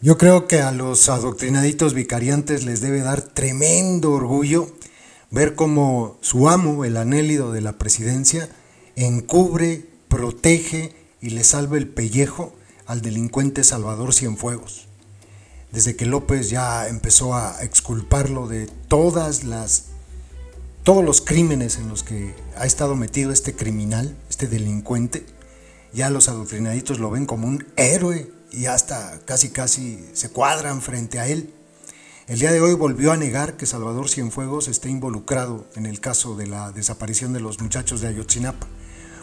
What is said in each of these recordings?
Yo creo que a los adoctrinaditos vicariantes les debe dar tremendo orgullo ver cómo su amo, el anélido de la presidencia, encubre, protege y le salva el pellejo al delincuente Salvador Cienfuegos. Desde que López ya empezó a exculparlo de todos los crímenes en los que ha estado metido este criminal, este delincuente, ya los adoctrinaditos lo ven como un héroe y hasta casi se cuadran frente a él. El día de hoy volvió a negar que Salvador Cienfuegos esté involucrado en el caso de la desaparición de los muchachos de Ayotzinapa.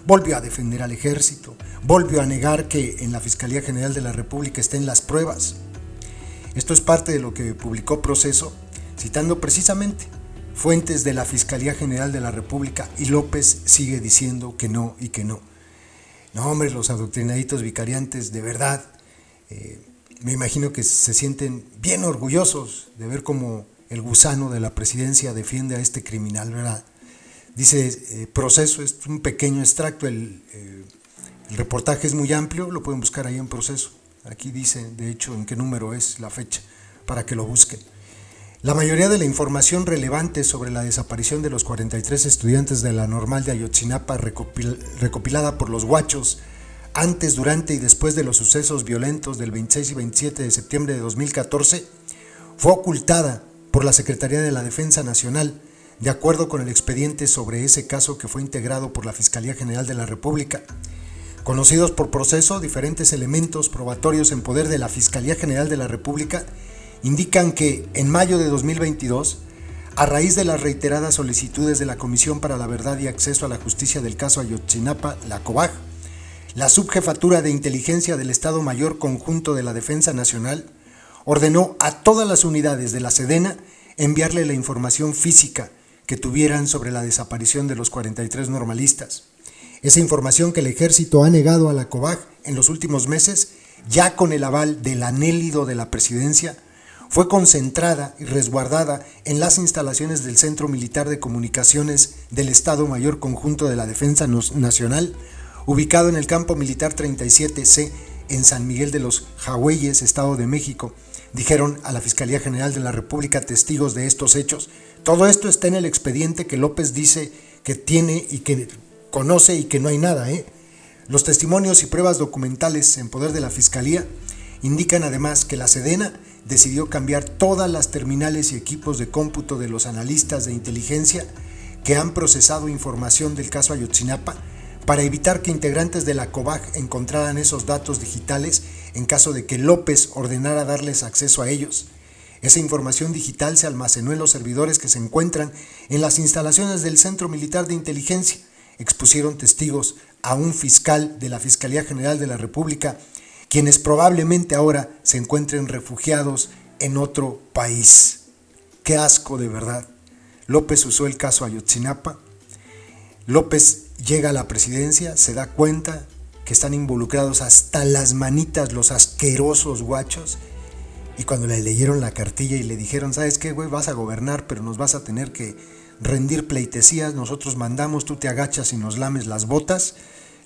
Volvió a defender al ejército, volvió a negar que en la Fiscalía General de la República estén las pruebas. Esto es parte de lo que publicó Proceso, citando precisamente fuentes de la Fiscalía General de la República, y López sigue diciendo que no y que no. No, hombre, los adoctrinaditos vicariantes, de verdad, me imagino que se sienten bien orgullosos de ver cómo el gusano de la presidencia defiende a este criminal, ¿verdad? Dice Proceso, es un pequeño extracto, el reportaje es muy amplio, lo pueden buscar ahí en Proceso. Aquí dice, de hecho, en qué número es la fecha, para que lo busquen. La mayoría de la información relevante sobre la desaparición de los 43 estudiantes de la Normal de Ayotzinapa recopilada por los Guachos antes, durante y después de los sucesos violentos del 26 y 27 de septiembre de 2014 fue ocultada por la Secretaría de la Defensa Nacional, de acuerdo con el expediente sobre ese caso que fue integrado por la Fiscalía General de la República. Conocidos por Proceso, diferentes elementos probatorios en poder de la Fiscalía General de la República indican que en mayo de 2022, a raíz de las reiteradas solicitudes de la Comisión para la Verdad y Acceso a la Justicia del caso Ayotzinapa, la COVAG, la Subjefatura de Inteligencia del Estado Mayor Conjunto de la Defensa Nacional ordenó a todas las unidades de la Sedena enviarle la información física que tuvieran sobre la desaparición de los 43 normalistas. Esa información que el Ejército ha negado a la COVAG en los últimos meses, ya con el aval del anélido de la presidencia, fue concentrada y resguardada en las instalaciones del Centro Militar de Comunicaciones del Estado Mayor Conjunto de la Defensa Nacional, ubicado en el Campo Militar 37C en San Miguel de los Jagüeyes, Estado de México, dijeron a la Fiscalía General de la República testigos de estos hechos. Todo esto está en el expediente que López dice que tiene y que conoce y que no hay nada. Los testimonios y pruebas documentales en poder de la Fiscalía indican además que la Sedena decidió cambiar todas las terminales y equipos de cómputo de los analistas de inteligencia que han procesado información del caso Ayotzinapa para evitar que integrantes de la COVAG encontraran esos datos digitales en caso de que López ordenara darles acceso a ellos. Esa información digital se almacenó en los servidores que se encuentran en las instalaciones del Centro Militar de Inteligencia, expusieron testigos a un fiscal de la Fiscalía General de la República, quienes probablemente ahora se encuentren refugiados en otro país. ¡Qué asco, de verdad! López usó el caso Ayotzinapa. López llega a la presidencia, se da cuenta que están involucrados hasta las manitas los asquerosos guachos, y cuando le leyeron la cartilla y le dijeron, ¿sabes qué, güey? Vas a gobernar, pero nos vas a tener que rendir pleitesías, nosotros mandamos, tú te agachas y nos lames las botas.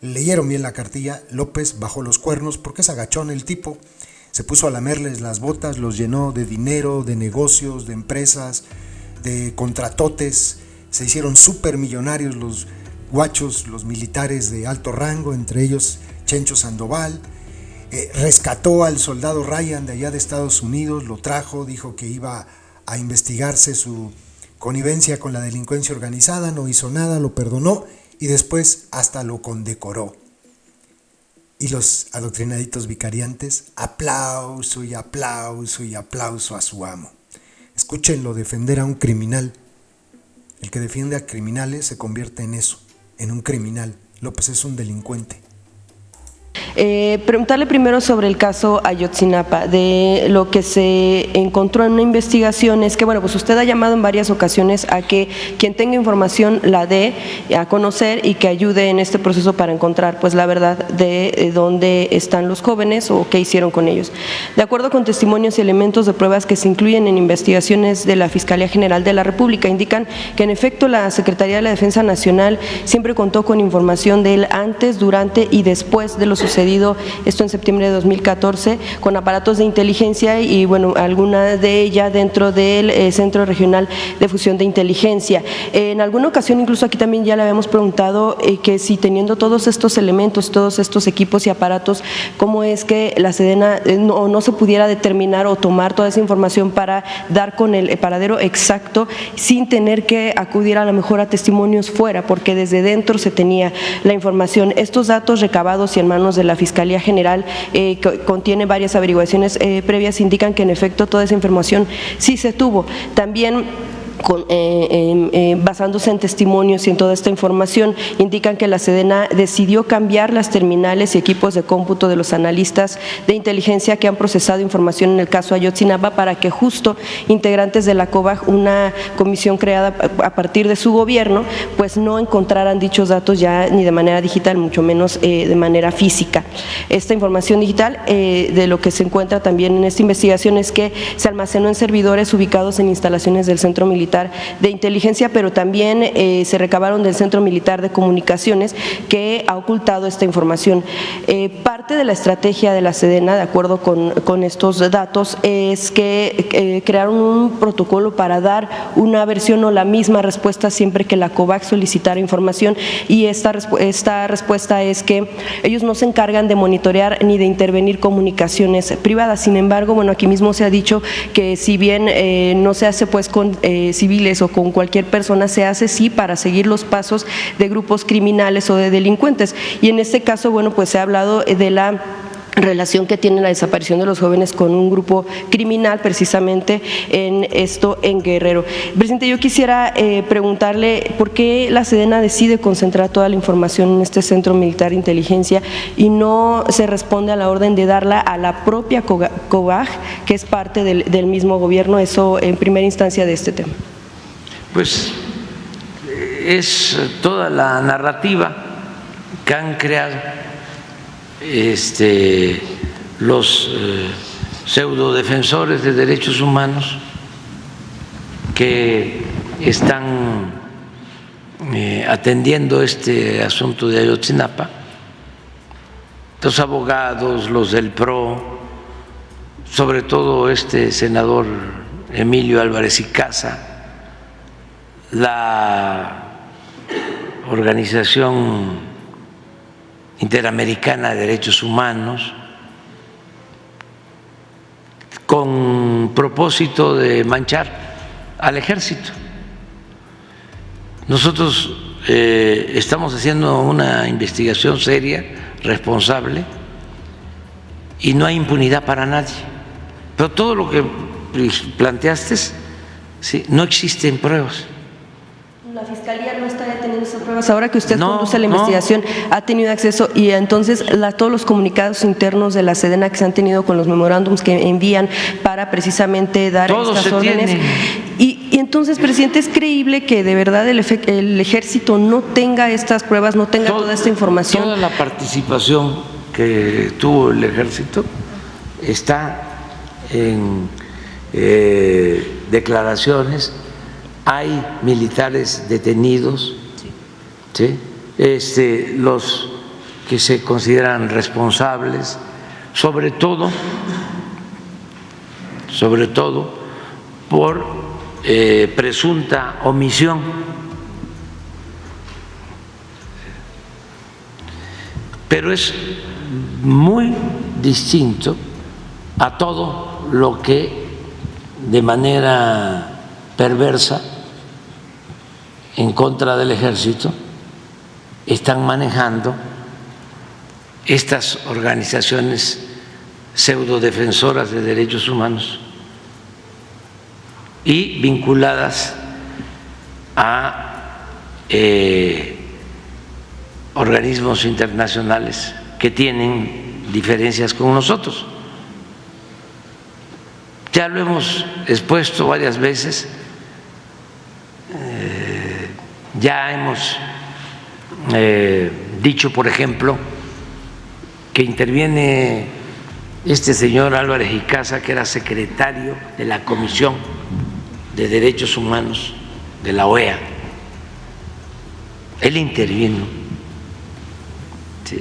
Leyeron bien la cartilla, López bajó los cuernos, porque es agachón el tipo, se puso a lamerles las botas, los llenó de dinero, de negocios, de empresas, de contratotes, se hicieron súper millonarios los guachos, los militares de alto rango, entre ellos Chencho Sandoval. Rescató al soldado Ryan de allá de Estados Unidos, lo trajo, dijo que iba a investigarse su connivencia con la delincuencia organizada, no hizo nada, lo perdonó y después hasta lo condecoró. Y los adoctrinaditos vicariantes, aplauso y aplauso y aplauso a su amo. Escúchenlo defender a un criminal. El que defiende a criminales se convierte en eso, en un criminal. López es un delincuente. Preguntarle primero sobre el caso Ayotzinapa. De lo que se encontró en una investigación es que, bueno, pues usted ha llamado en varias ocasiones a que quien tenga información la dé a conocer y que ayude en este proceso para encontrar pues la verdad de dónde están los jóvenes o qué hicieron con ellos. De acuerdo con testimonios y elementos de pruebas que se incluyen en investigaciones de la Fiscalía General de la República, indican que en efecto la Secretaría de la Defensa Nacional siempre contó con información de él antes, durante y después de los sucesos sucedido esto en septiembre de 2014 con aparatos de inteligencia y bueno, alguna de ellas dentro del Centro Regional de Fusión de Inteligencia. En alguna ocasión, incluso aquí también ya le habíamos preguntado que si teniendo todos estos elementos, todos estos equipos y aparatos, cómo es que la Sedena no se pudiera determinar o tomar toda esa información para dar con el paradero exacto sin tener que acudir a lo mejor a testimonios fuera, porque desde dentro se tenía la información. Estos datos recabados y en manos de la Fiscalía General contiene varias averiguaciones previas, indican que en efecto toda esa información sí se tuvo. También basándose en testimonios y en toda esta información, indican que la Sedena decidió cambiar las terminales y equipos de cómputo de los analistas de inteligencia que han procesado información en el caso Ayotzinapa para que justo integrantes de la COBAG, una comisión creada a partir de su gobierno, pues no encontraran dichos datos ya ni de manera digital, mucho menos de manera física. Esta información digital de lo que se encuentra también en esta investigación es que se almacenó en servidores ubicados en instalaciones del Centro Militar de Inteligencia, pero también se recabaron del Centro Militar de Comunicaciones que ha ocultado esta información. Parte de la estrategia de la Sedena, de acuerdo con estos datos, es que crearon un protocolo para dar una versión o la misma respuesta siempre que la COBAG solicitara información, y esta respuesta es que ellos no se encargan de monitorear ni de intervenir comunicaciones privadas. Sin embargo, bueno, aquí mismo se ha dicho que si bien no se hace pues con civiles o con cualquier persona, se hace sí para seguir los pasos de grupos criminales o de delincuentes, y en este caso, bueno, pues se ha hablado de la relación que tiene la desaparición de los jóvenes con un grupo criminal, precisamente en esto en Guerrero. Presidente, yo quisiera preguntarle por qué la Sedena decide concentrar toda la información en este Centro Militar de Inteligencia y no se responde a la orden de darla a la propia COBAG, que es parte del mismo gobierno. Eso en primera instancia de este tema. Pues es toda la narrativa que han creado los pseudodefensores de derechos humanos que están atendiendo este asunto de Ayotzinapa, los abogados, los del PRO, sobre todo este senador Emilio Álvarez y Casa, la Organización Interamericana de Derechos Humanos, con propósito de manchar al ejército. Nosotros estamos haciendo una investigación seria, responsable, y no hay impunidad para nadie. Pero todo lo que planteaste, ¿sí?, no existen pruebas. La Fiscalía no está deteniendo esas pruebas. Ahora que usted conduce la investigación, ha tenido acceso, y entonces todos los comunicados internos de la Sedena que se han tenido con los memorándums que envían para precisamente dar estas órdenes. Y entonces, presidente, ¿es creíble que de verdad el ejército no tenga estas pruebas, no tenga toda esta información? Toda la participación que tuvo el ejército está en declaraciones. Hay militares detenidos, ¿sí? Los que se consideran responsables, sobre todo por presunta omisión. Pero es muy distinto a todo lo que de manera perversa en contra del ejército están manejando estas organizaciones pseudodefensoras de derechos humanos y vinculadas a organismos internacionales que tienen diferencias con nosotros. Ya lo hemos expuesto varias veces. Ya hemos dicho, por ejemplo, que interviene este señor Álvarez y Casa, que era secretario de la Comisión de Derechos Humanos de la OEA. Él intervino, ¿sí?,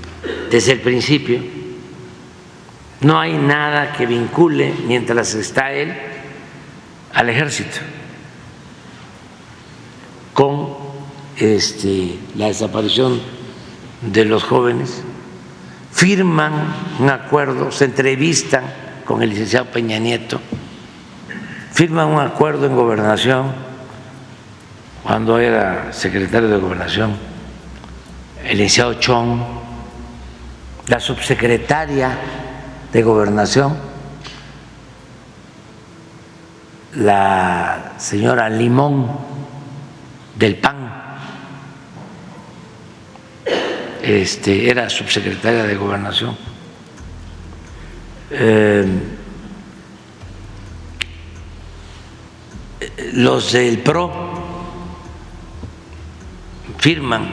desde el principio. no hay nada que vincule, mientras está él, al ejército con la desaparición de los jóvenes. Firman un acuerdo, se entrevistan con el licenciado Peña Nieto, firman un acuerdo en Gobernación, cuando era secretario de Gobernación, el licenciado Chong, la subsecretaria de Gobernación, la señora Limón del PAN, era subsecretaria de Gobernación. Los del PRO firman,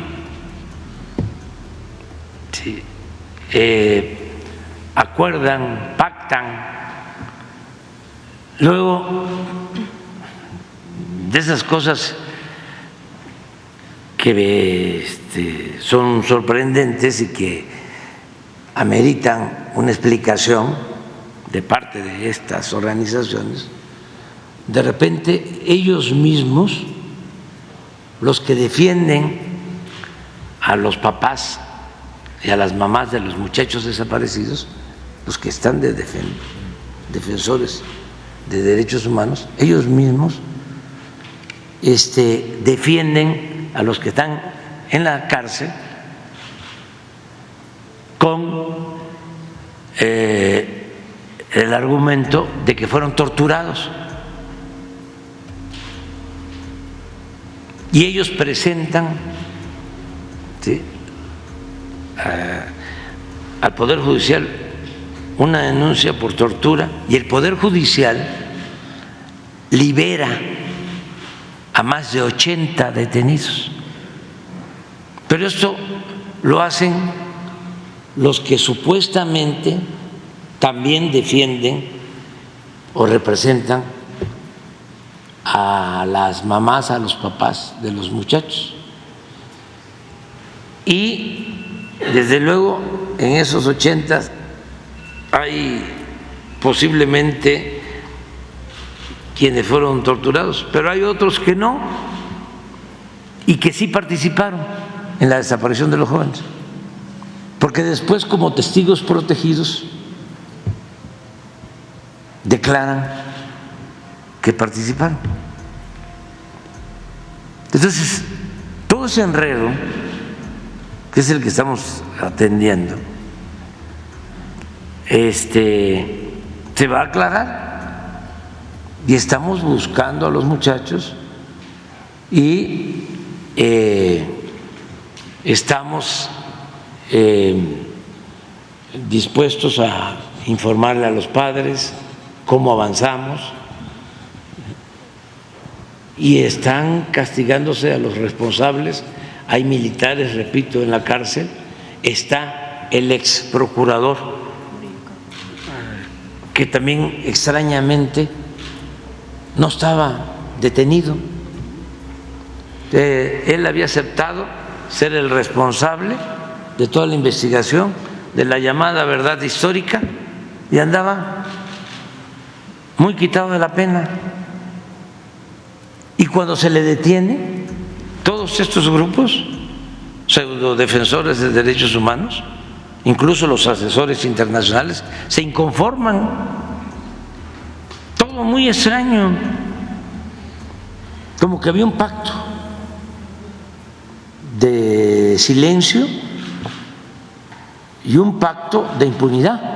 sí, acuerdan, pactan. Luego, de esas cosas que son sorprendentes y que ameritan una explicación de parte de estas organizaciones, de repente ellos mismos, los que defienden a los papás y a las mamás de los muchachos desaparecidos, los que están de defensores de derechos humanos, ellos mismos defienden a los que están en la cárcel con el argumento de que fueron torturados. Y ellos presentan, ¿sí?, al Poder Judicial una denuncia por tortura, y el Poder Judicial libera a más de 80 detenidos. Pero esto lo hacen los que supuestamente también defienden o representan a las mamás, a los papás de los muchachos. Y desde luego en esos 80 hay posiblemente quienes fueron torturados, pero hay otros que no y que sí participaron en la desaparición de los jóvenes, porque después, como testigos protegidos, declaran que participaron. Entonces, todo ese enredo, que es el que estamos atendiendo, se va a aclarar, y estamos buscando a los muchachos y estamos dispuestos a informarle a los padres cómo avanzamos, y están castigándose a los responsables. Hay militares, repito, en la cárcel. Está el ex procurador, que también extrañamente no estaba detenido. Él había aceptado ser el responsable de toda la investigación de la llamada verdad histórica y andaba muy quitado de la pena. Y cuando se le detiene, todos estos grupos pseudodefensores de derechos humanos, incluso los asesores internacionales, se inconforman. Todo muy extraño, como que había un pacto de silencio y un pacto de impunidad.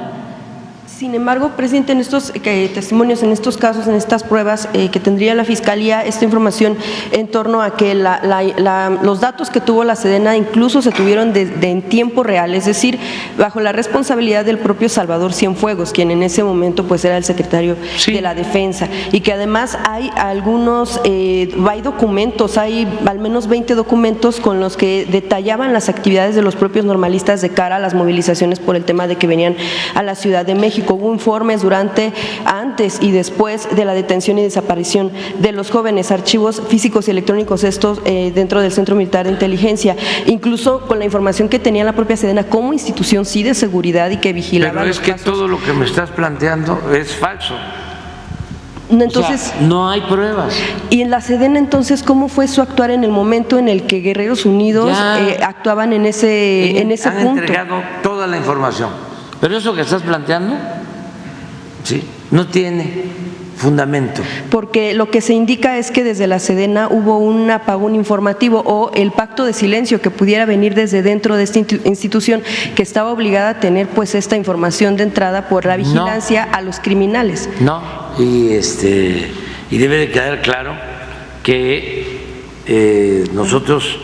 Sin embargo, presidente, en estos testimonios, en estos casos, en estas pruebas que tendría la Fiscalía, esta información en torno a que los datos que tuvo la Sedena incluso se tuvieron en tiempo real, es decir, bajo la responsabilidad del propio Salvador Cienfuegos, quien en ese momento pues era el secretario de la Defensa, y que además hay hay documentos, hay al menos 20 documentos con los que detallaban las actividades de los propios normalistas de cara a las movilizaciones por el tema de que venían a la Ciudad de México. hubo informes durante, antes y después de la detención y desaparición de los jóvenes, archivos físicos y electrónicos estos dentro del Centro Militar de Inteligencia, incluso con la información que tenía la propia Sedena como institución sí de seguridad y que vigilaba. Pero es que todo lo que me estás planteando es falso. Entonces, o sea, no hay pruebas. Y en la Sedena, entonces, ¿cómo fue su actuar en el momento en el que Guerreros Unidos actuaban en ese punto? Han entregado toda la información. Pero eso que estás planteando, sí, no tiene fundamento. Porque lo que se indica es que desde la Sedena hubo un apagón informativo o el pacto de silencio que pudiera venir desde dentro de esta institución que estaba obligada a tener pues esta información de entrada por la vigilancia a los criminales. No, y debe de quedar claro que nosotros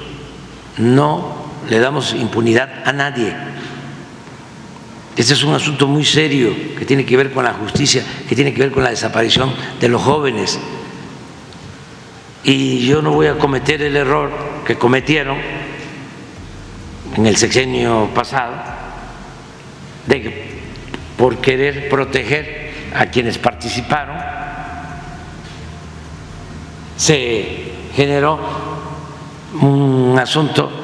no le damos impunidad a nadie. Este es un asunto muy serio que tiene que ver con la justicia, que tiene que ver con la desaparición de los jóvenes. Y yo no voy a cometer el error que cometieron en el sexenio pasado, de que por querer proteger a quienes participaron, se generó un asunto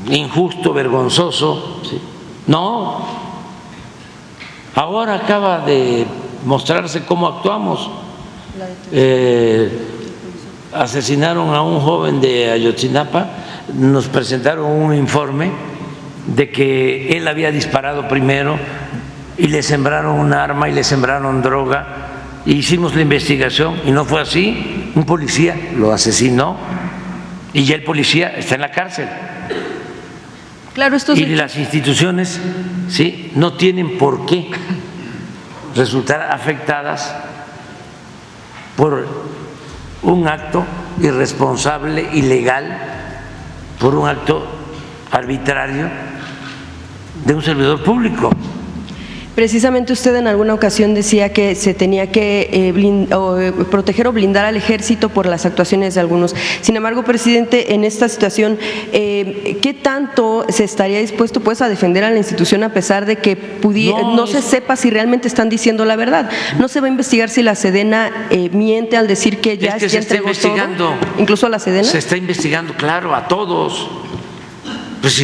injusto, vergonzoso. ¿Sí? No, ahora acaba de mostrarse cómo actuamos. Asesinaron a un joven de Ayotzinapa, nos presentaron un informe de que él había disparado primero y le sembraron un arma y le sembraron droga. Hicimos la investigación y no fue así. Un policía lo asesinó y ya el policía está en la cárcel. Claro, y las instituciones, sí, no tienen por qué resultar afectadas por un acto irresponsable, ilegal, por un acto arbitrario de un servidor público. Precisamente usted en alguna ocasión decía que se tenía que proteger o blindar al ejército por las actuaciones de algunos. Sin embargo, presidente, en esta situación, ¿qué tanto se estaría dispuesto pues a defender a la institución a pesar de que no se sepa si realmente están diciendo la verdad? ¿No se va a investigar si la Sedena miente al decir que ya se está investigando todo? ¿Incluso a la Sedena? Se está investigando, claro, a todos. Pues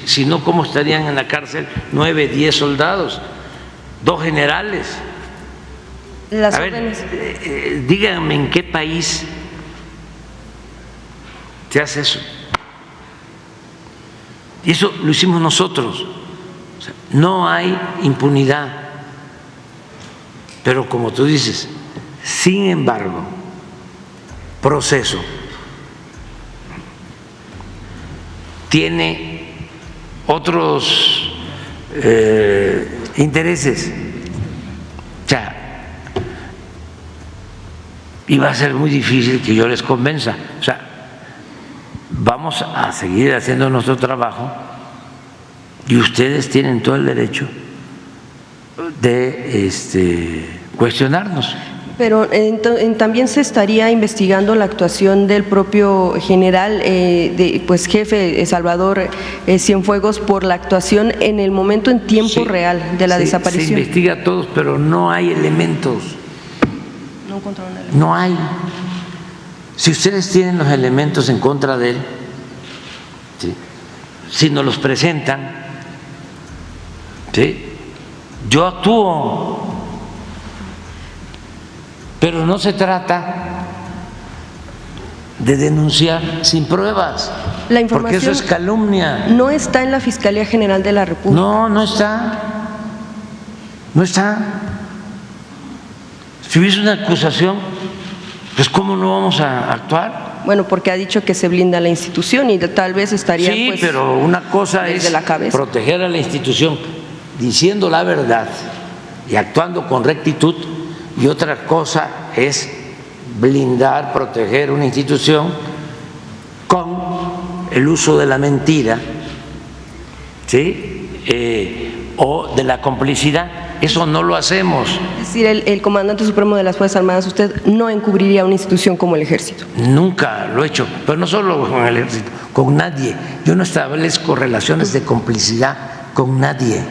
si no, ¿cómo estarían en la cárcel 9, 10 soldados? 2 generales. A ver, díganme en qué país se hace eso. Y eso lo hicimos nosotros. O sea, no hay impunidad. Pero como tú dices, sin embargo, proceso tiene otros intereses. O sea, y va a ser muy difícil que yo les convenza. O sea, vamos a seguir haciendo nuestro trabajo y ustedes tienen todo el derecho de cuestionarnos. Pero también se estaría investigando la actuación del propio general, pues jefe Salvador Cienfuegos, por la actuación en el momento en tiempo real de la desaparición. Se investiga a todos, pero no hay elementos. No encontraron elementos. No hay. Si ustedes tienen los elementos en contra de él, ¿sí?, si nos los presentan, ¿sí?, yo actúo. Pero no se trata de denunciar sin pruebas, la información porque eso es calumnia. No está en la Fiscalía General de la República. No está. No está. Si hubiese una acusación, pues ¿cómo no vamos a actuar? Bueno, porque ha dicho que se blinda la institución y tal vez estaría. Sí, pues, pero una cosa es proteger a la institución diciendo la verdad y actuando con rectitud, y otra cosa es blindar, proteger una institución con el uso de la mentira, ¿sí?, o de la complicidad. Eso no lo hacemos. Es decir, el comandante supremo de las Fuerzas Armadas, usted no encubriría una institución como el Ejército. Nunca lo he hecho, pero no solo con el Ejército, con nadie. Yo no establezco relaciones de complicidad con nadie.